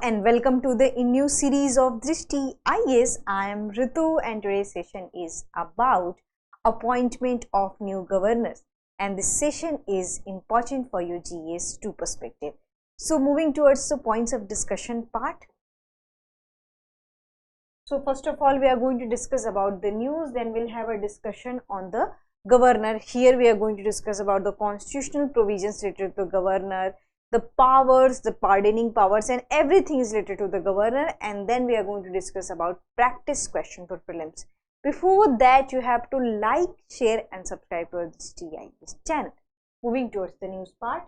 and welcome to the new series of Drishti IAS. I am Ritu and today's session is about appointment of new governors, and this session is important for your GS 2 perspective. So moving towards the points of discussion part. So first of all we are going to discuss about the news, then we'll have a discussion on the governor. Here we are going to discuss about the constitutional provisions related to the governor, the powers, the pardoning powers, and everything is related to the governor, and then we are going to discuss about practice question for prelims. Before that, you have to like, share and subscribe to this TIS channel. Moving towards the news part.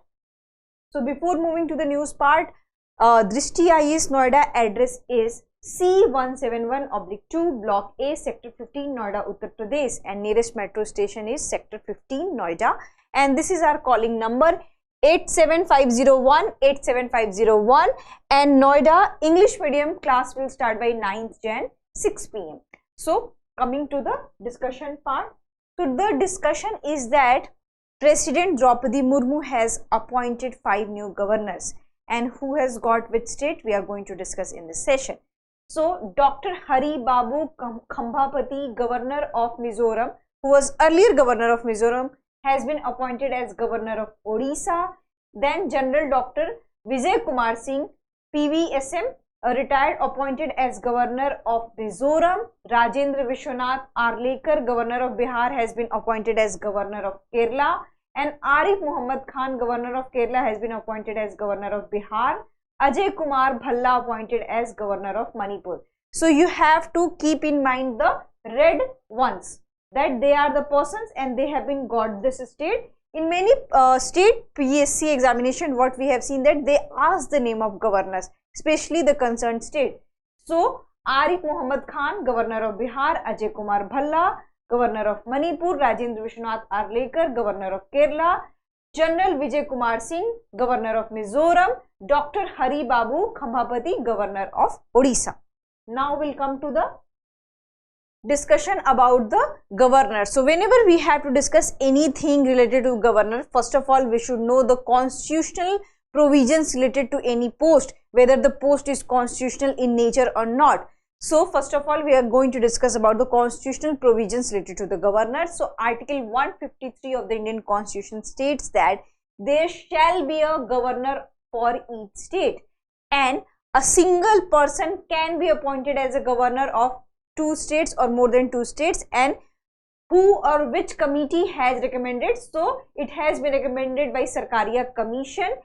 So before moving to the news part, Drishti IAS Noida address is C171/2 Block A, Sector 15, Noida, Uttar Pradesh, and nearest metro station is Sector 15, Noida, and this is our calling number 87501 and Noida English medium class will start by 9th Jan 6 p.m. So coming to the discussion part. So the discussion is that President Draupadi Murmu has appointed 5 new governors, and who has got which state we are going to discuss in this session. So Dr. Hari Babu Khambhapati, governor of Mizoram, who was earlier governor of Mizoram, has been appointed as governor of Odisha. Then General Dr. Vijay Kumar Singh, PVSM, retired, appointed as governor of Mizoram. Rajendra Vishwanath Arlekar, governor of Bihar, has been appointed as governor of Kerala, and Arif Muhammad Khan, governor of Kerala, has been appointed as governor of Bihar. Ajay Kumar Bhalla appointed as governor of Manipur. So you have to keep in mind the red ones, that they are the persons and they have been got this state. In many state PSC examination, what we have seen that they ask the name of governors, especially the concerned state. So Arif Muhammad Khan, governor of Bihar; Ajay Kumar Bhalla, governor of Manipur; Rajendra Vishwanath Arlekar, governor of Kerala; General Vijay Kumar Singh, governor of Mizoram; Dr. Hari Babu Khambhapati, governor of Odisha. Now we'll come to the discussion about the governor. So whenever we have to discuss anything related to governor, first of all we should know the constitutional provisions related to any post, whether the post is constitutional in nature or not. So first of all we are going to discuss about the constitutional provisions related to the governor. So Article 153 of the Indian Constitution states that there shall be a governor for each state, and a single person can be appointed as a governor of 2 states or more than 2 states, and who or which committee has recommended. So it has been recommended by Sarkaria Commission,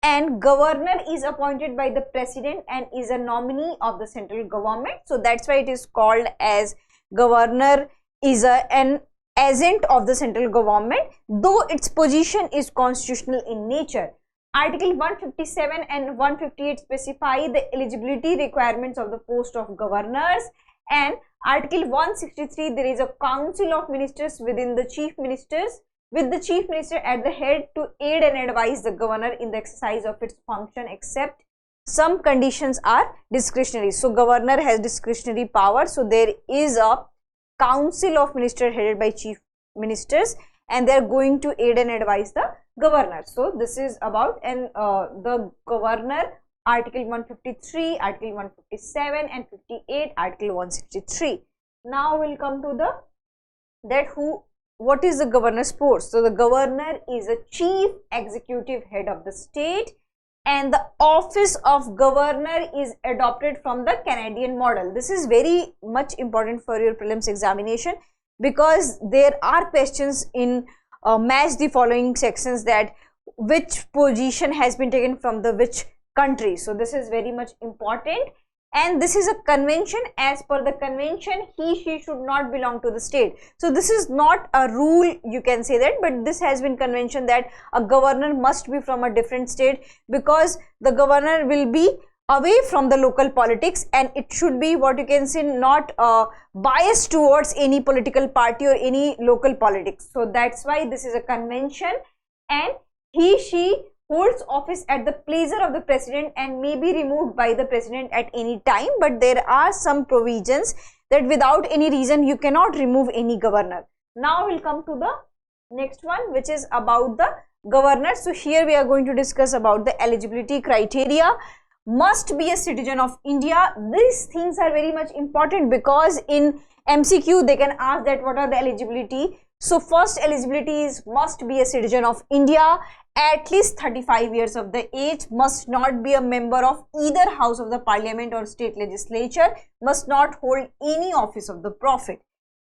and governor is appointed by the president and is a nominee of the central government. So that's why it is called as governor is an agent of the central government, though its position is constitutional in nature. Article 157 and 158 specify the eligibility requirements of the post of governors, and Article 163, there is a council of ministers within the chief ministers, with the chief minister at the head to aid and advise the governor in the exercise of its function, except some conditions are discretionary. So governor has discretionary power, so there is a council of ministers headed by chief ministers, and they are going to aid and advise the governor. So this is about the governor. Article 153, Article 157 and 58, Article 163. Now we'll come to the what is the governor's post. So the governor is a chief executive head of the state, and the office of governor is adopted from the Canadian model. This is very much important for your prelims examination, because there are questions in match the following sections, that which position has been taken from the which country. So this is very much important, and this is a convention. As per the convention, she should not belong to the state. So this is not a rule, you can say that, but this has been convention that a governor must be from a different state, because the governor will be away from the local politics, and it should be, what you can say, not biased towards any political party or any local politics. So that's why this is a convention, and she holds office at the pleasure of the president and may be removed by the president at any time, but there are some provisions that without any reason you cannot remove any governor. Now we'll come to the next one, which is about the governor. So here we are going to discuss about the eligibility criteria. must be a citizen of India. These things are very much important because in MCQ they can ask that what are the eligibility. So first eligibility is must be a citizen of India, at least 35 years of the age, must not be a member of either house of the parliament or state legislature, must not hold any office of the profit.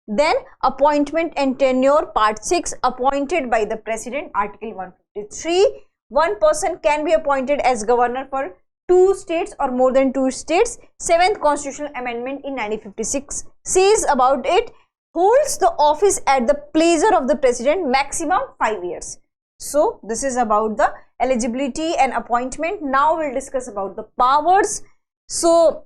Then appointment and tenure, part 6, appointed by the president, article 153. One person can be appointed as governor for 2 states or more than 2 states. 7th constitutional amendment in 1956 says about it, holds the office at the pleasure of the president, maximum 5 years. So this is about the eligibility and appointment. Now we'll discuss about the powers. So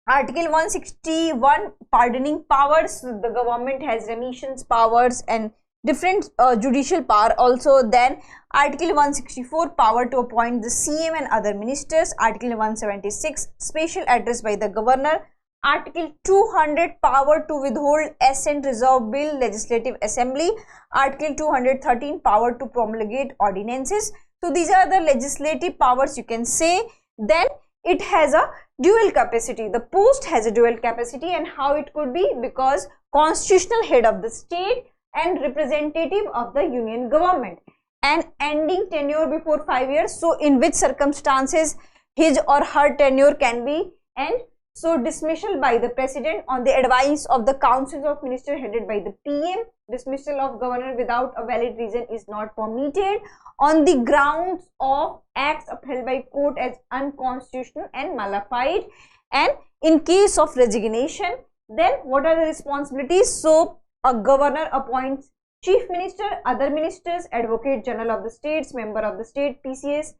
article 161, pardoning powers. The government has remissions powers and different judicial power also. Then article 164, power to appoint the CM and other ministers. Article 176, special address by the governor. Article 200, power to withhold assent reserve bill, legislative assembly. Article 213, power to promulgate ordinances. So these are the legislative powers you can say. Then it has a dual capacity. The post has a dual capacity, and how it could be, because constitutional head of the state and representative of the union government, and ending tenure before 5 years. So in which circumstances his or her tenure can be end. So dismissal by the president on the advice of the councils of ministers headed by the PM. Dismissal of governor without a valid reason is not permitted on the grounds of acts upheld by court as unconstitutional and malified, and in case of resignation. Then what are the responsibilities? So a governor appoints chief minister, other ministers, advocate general of the states, member of the state PCS,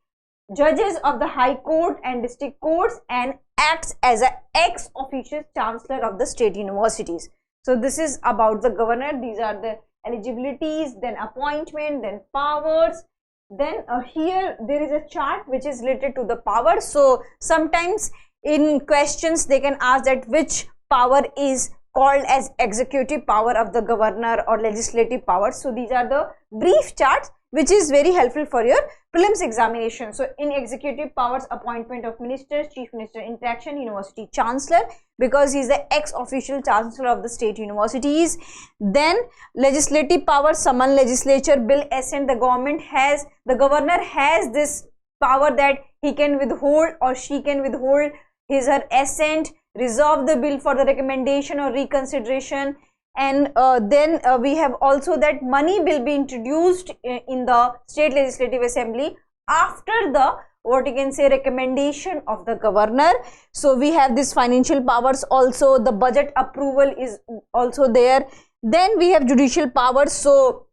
judges of the high court and district courts, and acts as a ex officio chancellor of the state universities. So this is about the governor. These are the eligibilities, then appointment, then powers. Then here there is a chart which is related to the power. So sometimes in questions they can ask that which power is called as executive power of the governor or legislative power. So these are the brief charts which is very helpful for your prelims examination. So in executive powers, appointment of ministers, chief minister, interaction, university chancellor, because he is the ex-official chancellor of the state universities. Then legislative power, summon legislature, bill assent. The governor has this power that he can withhold or she can withhold his or her assent, resolve the bill for the recommendation or reconsideration. And then we have also that money will be introduced in the state legislative assembly after the what you can say recommendation of the governor. So we have this financial powers also. The budget approval is also there. Then we have judicial powers. So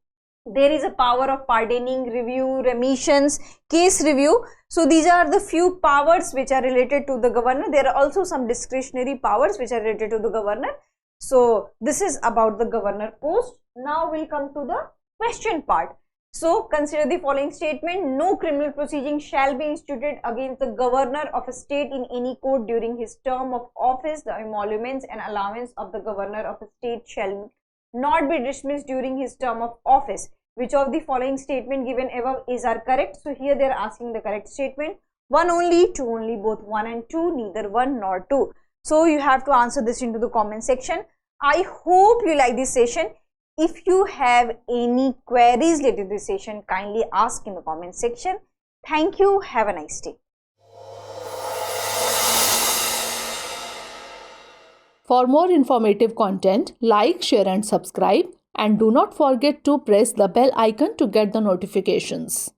there is a power of pardoning, review, remissions, case review. So these are the few powers which are related to the governor. There are also some discretionary powers which are related to the governor. So this is about the governor post. Now we'll come to the question part. So consider the following statement. No criminal proceeding shall be instituted against the governor of a state in any court during his term of office. The emoluments and allowance of the governor of a state shall not be dismissed during his term of office. Which of the following statement given above are correct? So here they are asking the correct statement. 1 only, 2 only, both 1 and 2, neither 1 nor 2. So you have to answer this into the comment section. I hope you like this session. If you have any queries related to this session, kindly ask in the comment section. Thank you. Have a nice day. For more informative content, like, share and subscribe, and do not forget to press the bell icon to get the notifications.